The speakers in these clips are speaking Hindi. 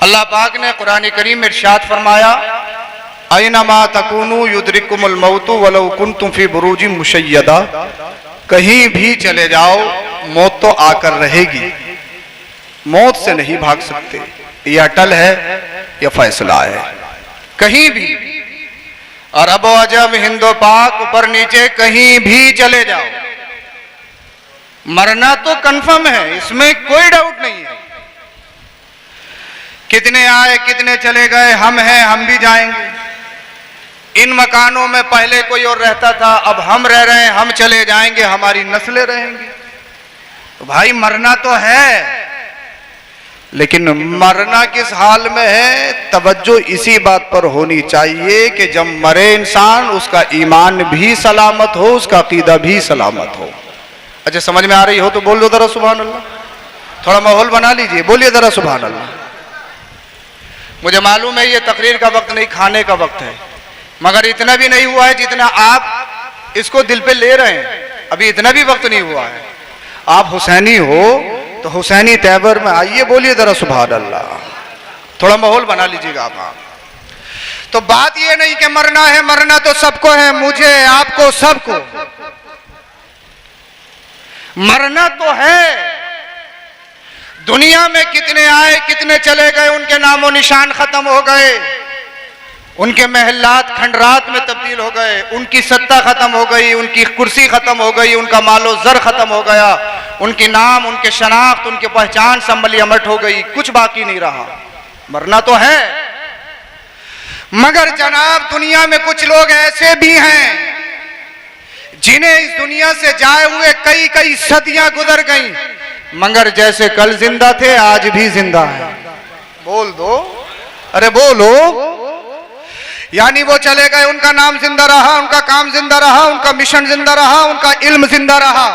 अल्लाह पाक ने कुरान करीम में इरशाद फरमाया, ऐनमा तकूनु युद्रिकुमुल मौतु वलौ कुंतुम फी बुरूजिन मुशय्यदा, कहीं भी चले जाओ मौत तो आकर रहेगी, मौत से नहीं भाग सकते। यह अटल है, यह फैसला है, कहीं भी अरब अजम हिंदो पाक ऊपर नीचे कहीं भी चले जाओ, मरना तो कंफर्म है, इसमें कोई डाउट नहीं है। कितने आए कितने चले गए, हम हैं, हम भी जाएंगे। इन मकानों में पहले कोई और रहता था, अब हम रह रहे हैं, हम चले जाएंगे, हमारी नस्लें रहेंगी। तो भाई मरना तो है, लेकिन मरना किस हाल में है, तवज्जो इसी बात पर होनी चाहिए कि जब मरे इंसान उसका ईमान भी सलामत हो, उसका अकीदा भी सलामत हो। अच्छा, समझ में आ रही हो तो बोल दो जरा सुभान अल्लाह। थोड़ा माहौल बना लीजिए, बोलिए जरा सुभान अल्लाह। मुझे मालूम है ये तकरीर का वक्त नहीं, खाने का वक्त है, मगर इतना भी नहीं हुआ है जितना आप इसको दिल पे ले रहे हैं। अभी इतना भी वक्त नहीं हुआ है। आप हुसैनी हो तो हुसैनी तैबर में आइए, बोलिए जरा सुभान अल्लाह। थोड़ा माहौल बना लीजिएगा आप। तो बात ये नहीं कि मरना है, मरना तो सबको है, मुझे, आपको, सबको मरना तो है। दुनिया में कितने आए कितने चले गए, उनके नामो निशान खत्म हो गए, उनके महलात खंडरात में तब्दील हो गए, उनकी सत्ता खत्म हो गई, उनकी कुर्सी खत्म हो गई, उनका मालो जर खत्म हो गया, उनके नाम, उनके शनाख्त, उनके पहचान संभली अमट हो गई, कुछ बाकी नहीं रहा। मरना तो है, मगर जनाब दुनिया में कुछ लोग ऐसे भी हैं जिन्हें इस दुनिया से जाए हुए कई कई सदियां गुजर गईं, मगर जैसे कल जिंदा थे आज भी जिंदा है। बोल दो, अरे बोलो। यानी वो चले गए, उनका नाम जिंदा रहा, उनका काम जिंदा रहा, उनका मिशन जिंदा रहा, उनका इल्म जिंदा रहा।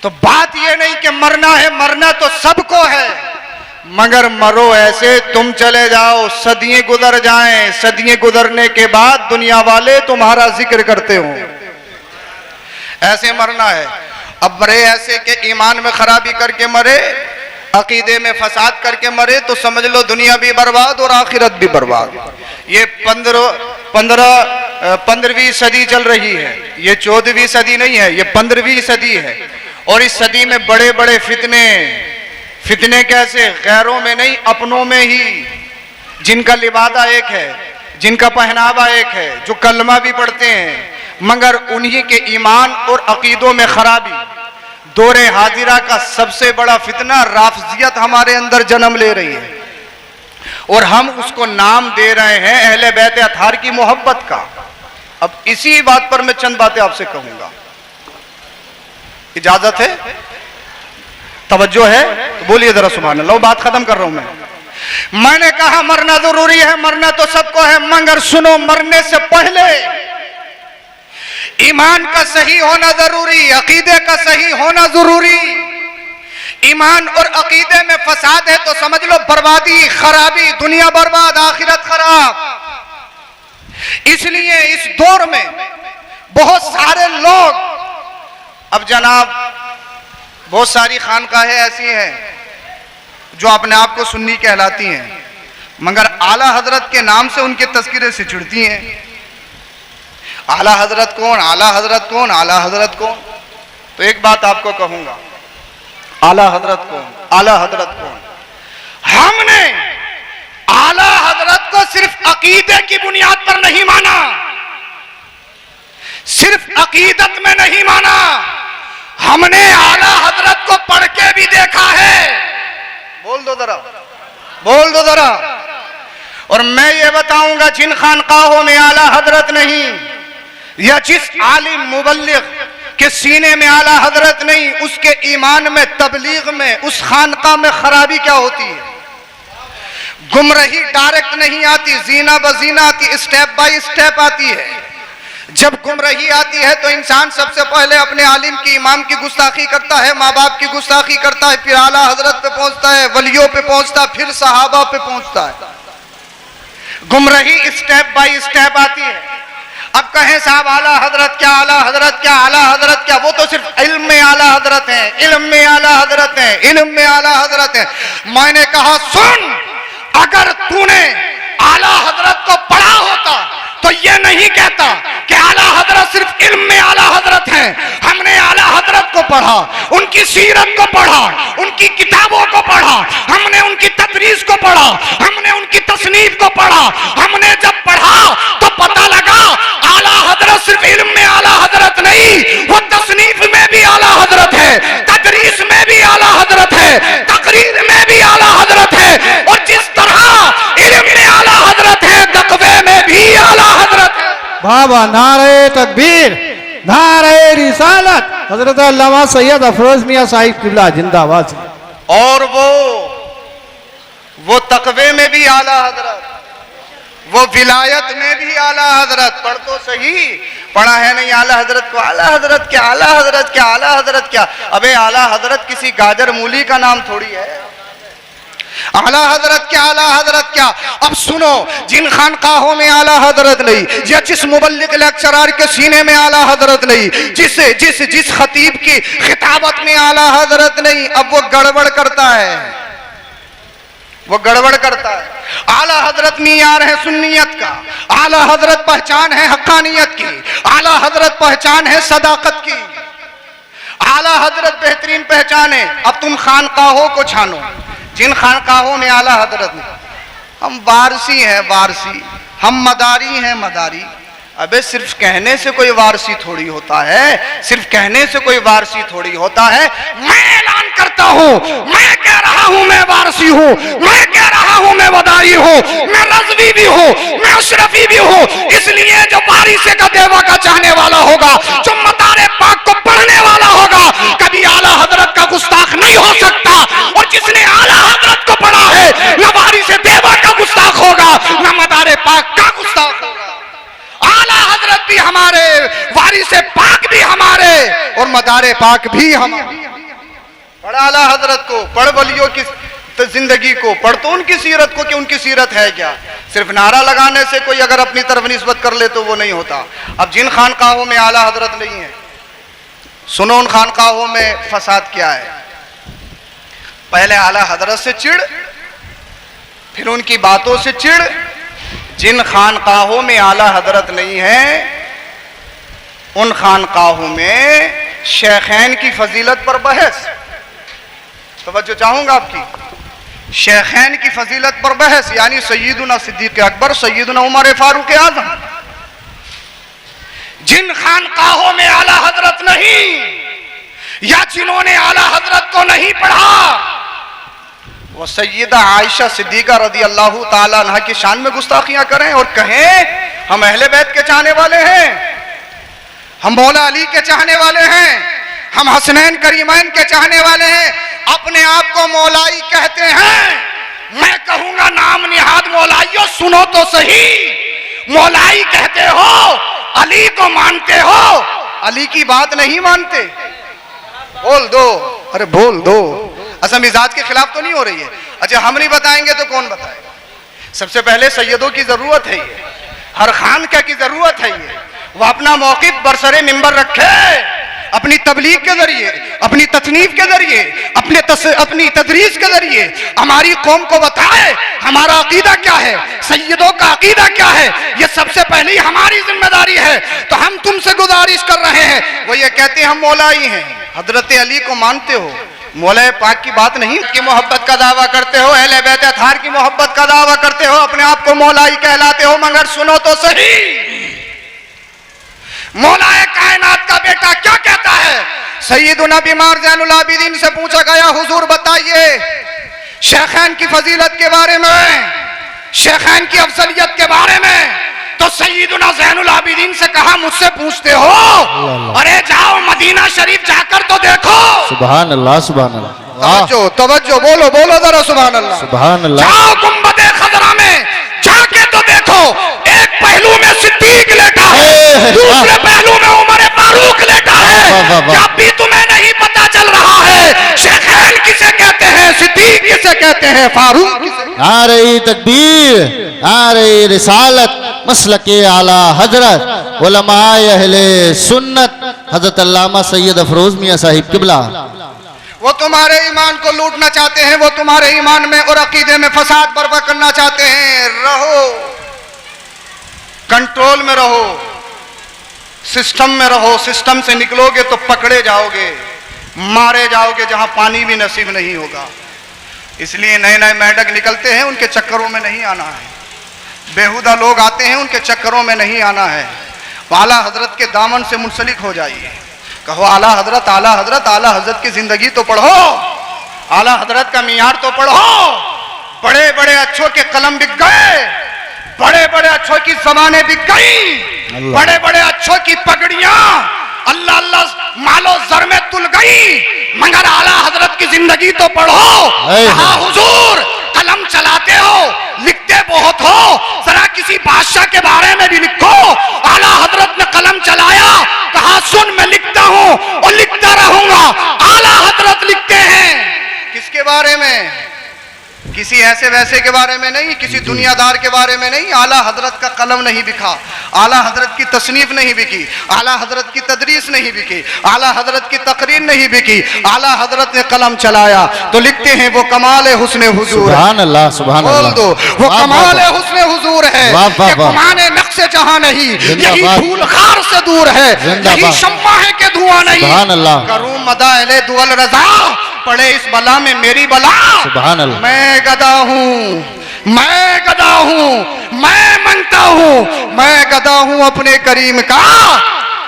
तो बात ये नहीं कि मरना है, मरना तो सबको है, मगर मरो ऐसे तुम चले जाओ, सदियां गुजर जाएं, सदियां गुजरने के बाद दुनिया वाले तुम्हारा जिक्र करते हो, ऐसे मरना है। अब मरे ऐसे के ईमान में खराबी करके मरे, अकीदे में फसाद करके मरे, तो समझ लो दुनिया भी बर्बाद और आखिरत भी बर्बाद। ये 15वीं सदी चल रही है, ये 14वीं सदी नहीं है, ये 15वीं सदी है। और इस सदी में बड़े बड़े फितने कैसे, गैरों में नहीं अपनों में ही, जिनका लिबादा एक है, जिनका पहनावा एक है, जो कलमा भी पढ़ते हैं, मगर उन्हीं के ईमान और अकीदों में खराबी। दौरे हाजिरा का सबसे बड़ा फितना राफजियत हमारे अंदर जन्म ले रही है, और हम उसको नाम दे रहे हैं अहले बैत अतहार की मोहब्बत का। अब इसी बात पर मैं चंद बातें आपसे कहूंगा, इजाजत है, तवज्जो है तो बोलिए जरा सुभान अल्लाह। बात खत्म कर रहा हूं मैंने कहा मरना जरूरी है, मरना तो सबको है, मगर सुनो, मरने से पहले ईमान का सही होना जरूरी, अकीदे का सही होना जरूरी। ईमान और अकीदे में फसाद है तो समझ लो बर्बादी, खराबी, दुनिया बर्बाद, आखिरत खराब। इसलिए इस दौर में बहुत सारे लोग, अब जनाब बहुत सारी खानकाहें ऐसी हैं जो अपने आप को सुन्नी कहलाती हैं, मगर आला हजरत के नाम से उनके तस्करे से चिढ़ती हैं। आला हजरत कौन, आला हजरत कौन, आला हजरत कौन? तो एक बात आपको कहूंगा, आला हजरत कौन, आला हजरत कौन? हमने आला हजरत को सिर्फ अकीदे की बुनियाद पर नहीं माना, सिर्फ अकीदत में नहीं माना, हमने आला हजरत को पढ़ के भी देखा है। बोल दो जरा, बोल दो जरा। और मैं ये बताऊंगा, जिन खानकाहों में आला हजरत नहीं, या जिस आलिम मुबल्लिग के सीने में आला हजरत नहीं, उसके ईमान में, तबलीग में, उस खानका में खराबी क्या होती है। गुमराही डायरेक्ट नहीं आती, जीना बजीना आती, स्टेप बाय स्टेप आती है। जब गुमराही आती है तो इंसान सबसे पहले अपने आलिम की, इमाम की गुस्ताखी करता है, माँ बाप की गुस्ताखी करता है, फिर आला हजरत पे पहुंचता है, वलियों पे पहुंचता है, फिर सहाबा पे पहुंचता है। गुमराही स्टेप बाय स्टेप आती है। अब कहें साहब आला हजरत क्या, आला हजरत क्या, आला हजरत क्या? वो तो सिर्फ इल्म में आला हजरत है, इल्म में आला हजरत है, इल्म में आला हजरत है। मैंने कहा सुन, अगर तूने आला हजरत को पढ़ा होता तो ये नहीं कहता कि आला हजरत सिर्फ इल्म में आला हजरत हैं। हमने आला हजरत को पढ़ा, उनकी सीरत को पढ़ा, उनकी किताबों को पढ़ा, हमने उनकी तदरीस को पढ़ा, हमने उनकी तसनीफ को पढ़ा। हमने जब पढ़ा तो पता लगा आला हजरत सिर्फ इल्म में आला हजरत नहीं, वो तसनीफ में भी आला हजरत है, तदरीस में भी आला हजरत है, तकरीर में भी आला हजरत है। और जिस तरह इल्म में आला हजरत है, तकवे में भी आला हजरत है। बाबा नारे तकबीर, नारे रिसालत, हजरत अल्लामा सैयद अफरोज मियां साहिब किबला जिंदाबाद। और वो तकवे में भी आला हजरत, वो विलायत में भी आला हजरत। पढ़ तो सही, पढ़ा है नहीं आला हजरत को। आला हजरत क्या, आला हजरत क्या, आला हजरत क्या? अबे आला हजरत किसी गाजर मूली का नाम थोड़ी है। आला हजरत क्या, आला हजरत क्या? अब सुनो, जिन खानकाहों में आला हजरत नहीं, या जिस मुबल्लिग लेक्चरर के सीने में आला हजरत नहीं, जिस खतीब की खिताबत में आला हजरत नहीं, अब वो गड़बड़ करता है, वो गड़बड़ करता है। आला हजरत मीयार है सुन्नियत का, आला हजरत पहचान है हक्कानियत की, आला हजरत पहचान है सदाकत की, आला हजरत बेहतरीन पहचान है। अब तुम खानकाहों को छानो, जिन खानकाहों में आला हजरत नहीं। हम वारसी हैं, वारसी, हम मदारी हैं, मदारी। अबे सिर्फ कहने से कोई वारसी थोड़ी होता है, सिर्फ कहने से कोई वारसी थोड़ी होता है। मैं ऐलान करता हूं, मैं कह रहा हूं मैं वारसी हूं, मैं कह रहा हूं मैं मदारी हूं, मैं रज़वी भी हूं, मैं अशरफी भी हूं। इसलिए जो वारिसे का देवा का चाहने वाला होगा, जो मदारे पाक को पढ़ने वाला होगा, कभी आला हजरत का गुस्ताख नहीं हो सकता। और जिसने आला हजरत को पढ़ा है, न वारिसे देवा का गुस्ताख होगा, न मदारे पाक का गुस्ताख होगा। आला हजरत भी हमारे, वारिसे पाक भी हमारे, और मदारे पाक भी हमारे। पढ़ आला हजरत को, पढ़ वलियों की जिंदगी को, पढ़ तो उनकी सीरत को कि उनकी सीरत है क्या। सिर्फ नारा लगाने से कोई अगर अपनी तरफ निस्बत कर ले तो वो नहीं होता। अब जिन खानकाहों में आला हजरत नहीं है, सुनो उन खानकाहों में फसाद क्या है। पहले आला हजरत से चिढ़, फिर उनकी बातों से चिढ़। जिन खानकाहों में आला हजरत नहीं है, उन खानकाहों में शेखैन की फजीलत पर बहस। तवज्जो चाहूंगा आपकी। शेखैन की फजीलत पर बहस, यानी सय्यदुना सिद्दीक अकबर, सय्यदुना उमर फारूक आजम। जिन खानकाहों में आला हजरत नहीं, या जिन्होंने आला हजरत को नहीं पढ़ा, वो सैयदा आयशा सिद्दीका रदी अल्लाह ताला अन्हा की शान में गुस्ताखियां करें और कहें हम अहले बैत के चाहने वाले हैं, हम मौला अली के चाहने वाले हैं, हम हसनैन करीमैन के चाहने वाले हैं, अपने आप को मौलाई कहते हैं। मैं कहूंगा नाम निहाद मौलाइयों, सुनो तो सही। मौलाई कहते हो, अली को मानते हो, अली की बात नहीं मानते। बोल दो, अरे बोल दो। अच्छा मिजाज के खिलाफ तो नहीं हो रही है? अच्छा हम नहीं बताएंगे तो कौन बताएगा? सबसे पहले सैयदों की जरूरत है, ये हर खान क्या की जरूरत है। ये वो अपना मौक़िफ़ बरसरे मिंबर रखे, अपनी तबलीग के जरिए, अपनी तसनीफ के जरिए, अपनी तदरीस के जरिए हमारी कौम को बताए हमारा अकीदा क्या है, सैयदों का अकीदा क्या है। ये सबसे पहले हमारी जिम्मेदारी है। तो हम तुमसे गुजारिश कर रहे हैं, वो ये कहते हैं हम मौलाई हैं, हजरत अली को मानते हो, मौला पाक की बात नहीं की मोहब्बत का दावा करते हो, अहले बैत अतहार की मोहब्बत का दावा करते हो, अपने आप को मौलाई कहलाते हो। मगर सुनो तो सही, मौलाए कायनात का बेटा क्या कहता है? सैयदुना बीमार ज़ैनुल आबिदीन से पूछा गया, हुजूर बताइए शेखैन की फजीलत के बारे में, शेखैन की अफजलियत के बारे में। तो सैयदुना ज़ैनुल आबिदीन से कहा मुझसे पूछते हो? अरे जाओ मदीना शरीफ जाकर तो देखो। सुभान अल्लाह, सुभान अल्लाह। तवज्जो तवज्जो, बोलो बोलो जरा सुभान अल्लाह, सुभान अल्लाह। जाओ गुंबदे खजरा में जाके तो देखो, एक पहलू में सिद्दीक लेटा है, दूसरे पहलू में उमर फारूक लेटा है। जब भी तुम्हें नहीं पता चल रहा है शेखैन किसे कहते हैं, सिद्दीक किसे कहते हैं, फारूक किसे। नारे तकबीर, नारे रिसालत, मसलके आला हजरत, उलमाए अहले सुन्नत, हजरत अल्लामा सैयद अफरोज मियां साहिब किबला। वो तुम्हारे ईमान को लूटना चाहते हैं, वो तुम्हारे ईमान में और अकीदे में फसाद बर्पा करना चाहते हैं। रहो, कंट्रोल में रहो, सिस्टम में रहो। सिस्टम से निकलोगे तो पकड़े जाओगे, मारे जाओगे, जहां पानी भी नसीब नहीं होगा। इसलिए नए नए मेंढक निकलते हैं, उनके चक्करों में नहीं आना है। बेहुदा लोग आते हैं, उनके चक्करों में नहीं आना है। आला हजरत के दामन से मुंसलिक हो जाइए। कहो आला हजरत, आला हजरत, आला हजरत की जिंदगी तो पढ़ो, आला हजरत का मियार तो पढ़ो। बड़े बड़े अच्छों के कलम बिक गए, बड़े बड़े अच्छों की जबानें बिक गई, बड़े बड़े अच्छों की पगड़ियां अल्लाह अल्लाह मालो जर में तुल गई, मगर आला हजरत की जिंदगी तो पढ़ो। हाँ हुजूर, कलम चलाते हो, लिखते बहुत हो, जरा किसी बादशाह के बारे में भी लिखो। आला हजरत ने कलम चलाया, कहा सुन मैं लिखता हूं और लिखता रहूंगा। आला हजरत लिखते हैं किसके बारे में? किसी ऐसे वैसे के बारे में नहीं, किसी दुनियादार के बारे में नहीं। आला हजरत का कलम नहीं बिका, आला हजरत की तसनीफ नहीं बिकी, आला हजरत की तदरीस नहीं बिकी, आला हजरत की तकरीर नहीं बिकी। आला हजरत ने कलम चलाया तो लिखते हैं वो कमाल हुस्न हुजूर है। सुभान अल्लाह, सुभान अल्लाह। बोल दो वो कमाल हुस्न हुजूर है। ये कमाने नक्शे जहां नहीं, यही धूल खार से दूर है, यही शम्मा है के धुआं नहीं। सुभान अल्लाह। करूं मदा अले दुअल रजा, पड़े इस बला में मेरी बला। सुभान अल्लाह। मैं गदा हूँ, मैं गदा हूँ, मैं मंगता हूँ, मैं गदा हूँ अपने करीम का।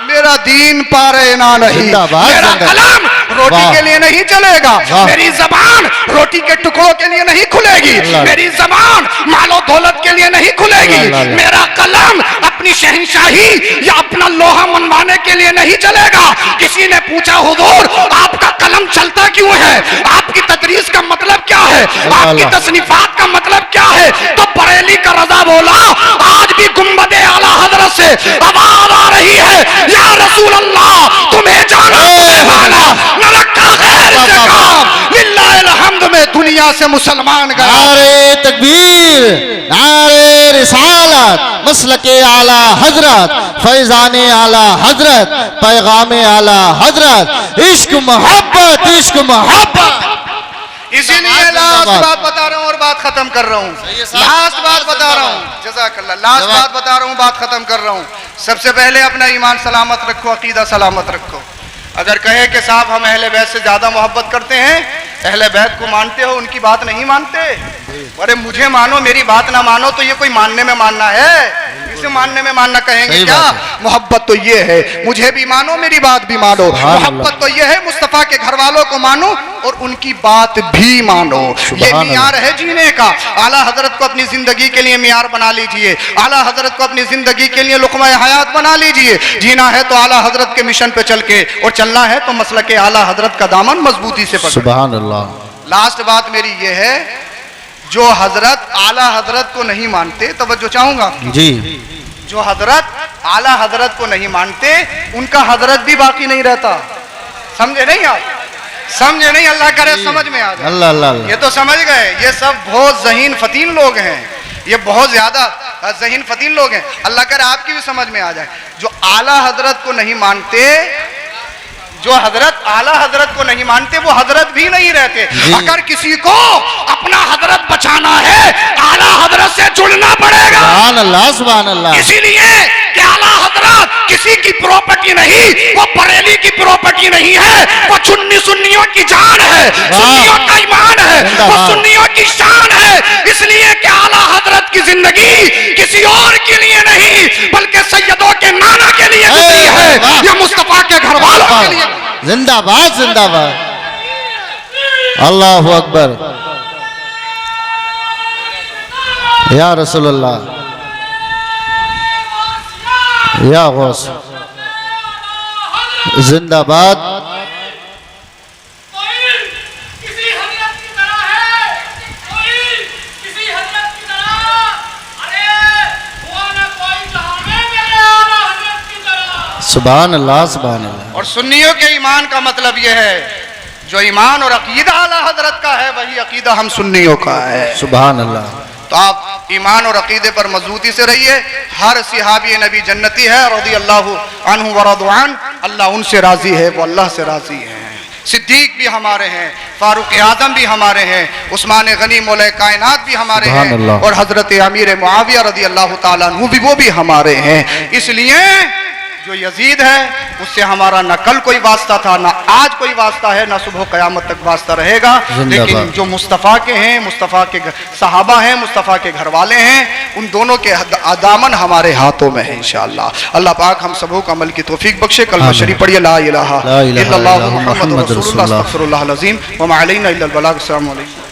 मेरा दीन पारे ना नहीं, मेरा कलम रोटी के लिए नहीं चलेगा, मेरी जबान रोटी के टुकड़ों के लिए नहीं खुलेगी, मेरी जबान मालो दौलत के लिए नहीं खुलेगी। मेरा कलम अपनी शहंशाही या अपना लोहा मनवाने के लिए नहीं चलेगा। किसी ने पूछा हुजूर आपका कलम चलता क्यों है, आपकी तदरीस का मतलब क्या है, आपकी तसनीफात का मतलब क्या है? तो बरेली का रजा बोला आज भी गुंबदे आला हजरत से आवाज आ रही है, या रसूल अल्लाह तुम्हें जाना न रखा गैर से काम, लिल्लाहिल हम्द में दुनिया से मुसलमान गए। नारे तकबीर, नारे रिसालत, मसलके आला हजरत, फैजाने आला हजरत, पैगामे आला हजरत, इश्क मोहब्बत, इश्क मोहब्बत। इसीलिए लास्ट बात बता रहा हूँ और बात खत्म कर रहा हूँ। लास्ट बात बता रहा हूँ, जज़ाकल्लाह। लास्ट बात बता रहा हूँ, बात खत्म कर रहा हूँ। सबसे पहले अपना ईमान सलामत रखो, अकीदा सलामत रखो। अगर कहे कि साहब हम अहले बैत से ज्यादा मोहब्बत करते हैं, अहले बैत को मानते हो, उनकी बात नहीं मानते, अरे मुझे मानो मेरी बात ना मानो तो ये कोई मानने में मानना है? इसे मानने में मानना कहेंगे क्या? मोहब्बत तो ये है मुझे भी मानो, मेरी बात भी मानो। मोहब्बत तो ये है मुस्तफा के घर वालों को मानो और उनकी बात भी मानो। ये मियार है जीने का। आला हजरत को अपनी जिंदगी के लिए मियार बना लीजिए, आला हजरत को अपनी जिंदगी के लिए लुक़मा हयात बना लीजिए। जीना है तो आला हजरत के मिशन पे चल के, और चलना है तो मसलके आला हजरत का दामन मजबूती से पकड़ो। सुभान अल्लाह। लास्ट बात मेरी ये है, जो हजरत आला हजरत को नहीं मानते, तवज्जो चाहूंगा जी, जो हजरत आला हजरत को नहीं मानते उनका हजरत भी बाकी नहीं रहता। समझे नहीं आप? समझे नहीं? अल्लाह करे समझ में आ जाए। अल्लाह अल्लाह। ये तो समझ गए, ये सब बहुत ज़हीन फतीन लोग हैं, ये बहुत ज्यादा ज़हीन फतीन लोग हैं। अल्लाह करे आपकी भी समझ में आ जाए। जो आला हजरत को नहीं मानते, जो हजरत आला हजरत को नहीं मानते, वो हजरत भी नहीं रहते। अगर किसी को अपना हजरत बचाना है, आला हजरत से जुड़ना पड़ेगा। सुभान अल्लाह, सुभान अल्लाह। इसीलिए कि आला हजरत किसी की प्रॉपर्टी नहीं, वो बरेली की प्रॉपर्टी नहीं है, वो सुन्नियों की जान है, सुन्नियों का ईमान है, वो सुन्नियों की शान है। इसलिए कि आला हजरत की जिंदगी किसी और के लिए नहीं, बल्कि सैयदों के नाना के लिए गुजरी है, या मुस्तफा के घर वालों के लिए। जिंदाबाद, जिंदाबाद। अल्लाहु अकबर। या रसूलुल्लाह, या गौस, जिंदाबाद। सुभान अल्लाह, सुभान अल्लाह। और सुन्नियों के ईमान का मतलब यह है, जो ईमान और अकीदा आला हजरत का है वही अकीदा हम सुन्नियों का है। सुभान अल्लाह। तो आप ईमान और अकीदे पर मजबूती से रहिए। हर सिहाबी नबी जन्नती है, रज़ी अल्लाहु अन्हु व रज़वान, अल्लाह उनसे राजी है, वो अल्लाह से राजी है। सिद्दीक भी हमारे हैं, फारूक आजम भी हमारे हैं, उस्मान गनी मौला कायनात भी हमारे सुभान हैं, अल्लाह। और हजरत अमीर मुआविया रदी अल्लाह ताला अन्हु भी वो भी हमारे हैं। इसलिए जो यजीद है उससे हमारा न कल कोई वास्ता था, न आज कोई वास्ता है, न सुबह क़यामत तक वास्ता रहेगा। लेकिन जो मुस्तफ़ा के हैं, मुस्तफ़ा के सहाबा हैं, मुस्तफ़ा के घर वाले हैं, उन दोनों के दामन हमारे हाथों में है इंशाअल्लाह। अल्लाह पाक हम सबों को अमल की तौफीक बख्शे। कलमा शरीफ पढ़िए, ला इलाहा इल्लल्लाहु मुहम्मदुर रसूलुल्लाह अस्तगफिरुल्लाह अल अज़ीम व मा अलैना इल्लल बलाग। अस्सलामु अलैकुम।